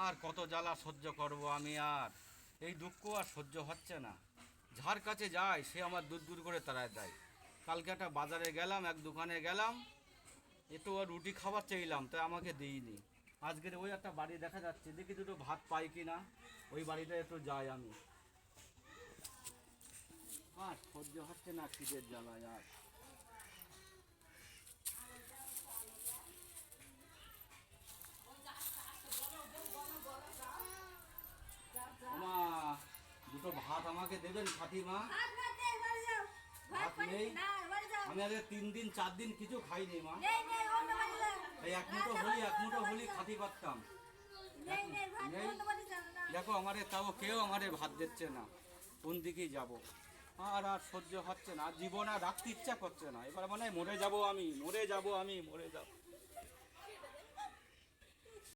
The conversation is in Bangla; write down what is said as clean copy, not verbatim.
আর কত জ্বালা সহ্য করব আমি, আর এই দুঃখ আর সহ্য হচ্ছে না। যার কাছে যাই সে আমার দূর দূর করে তাড়ায় দেয়। কালকে একটা বাজারে গেলাম, এক দোকানে গেলাম, একটু রুটি খাবার চাইলাম, তাই আমাকে দিইনি। আজকের ওই একটা বাড়ি দেখা যাচ্ছে, দেখি দুটো ভাত পাই কি না, ওই বাড়িটা একটু যাই আমি। আর সহ্য হচ্ছে না খিদের জ্বালায় আর। মা, দুটো ভাত আমাকে দেবেন কাকিমা? ভাত নেই, আমি আগে 3 দিন 4 দিন কিছু খাইনি মা। এই এক মুঠো হলি খাতি পারতাম। নেই, দেখো আমারে তাও কেউ আমারে ভাত দিচ্ছে না, কোন দিকেই যাব। আর আর সহ্য হচ্ছে না, জীবন আর রাখতে ইচ্ছা করছে না। এবার মনে হয় মরে যাব আমি, মরে যাব আমি, মরে যাব।